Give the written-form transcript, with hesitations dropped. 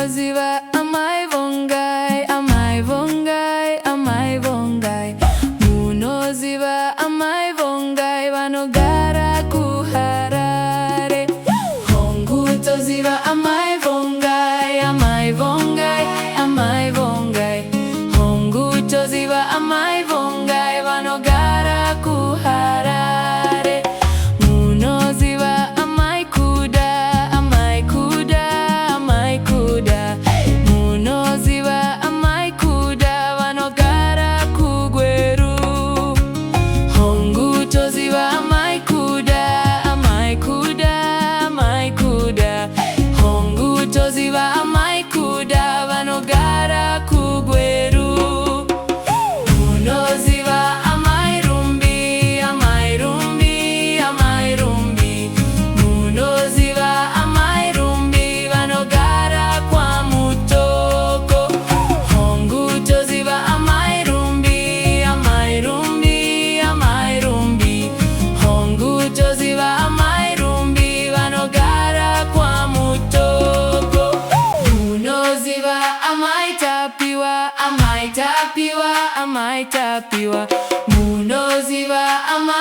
Munoziva Amai Vongai, Amai Vongai, Amai Vongai. Munoziva Amai Vongai vanogara kuHarare. Hongutoziva Amai Vongai, Amai Vongai, Amai Vongai. Hongutoziva Amai Vongai vanogara kuHarare. Munoziva Amai Kuda, Amai Kuda, Amai Kuda. Munoziva Amai Kuda vanogara kuGweru. Hongutoziva Amai Kuda, Amai Kuda, Amai Kuda. Hongutoziva Amai Kuda vanogara kuGweru. Munoziva Amai Rumbi, Amai Rumbi, Amai Rumbi. Munoziva Amai Rumbi vanogara kwa Mutoko. Hongutoziva Amai Rumbi, Amai Rumbi, Amai Rumbi. Hongutoziva Amai Rumbi vanogara kwa Mutoko. Munoziva Amai Tapiwa, Amai Tapiwa, Amai Tapiwa. Munoziva Amai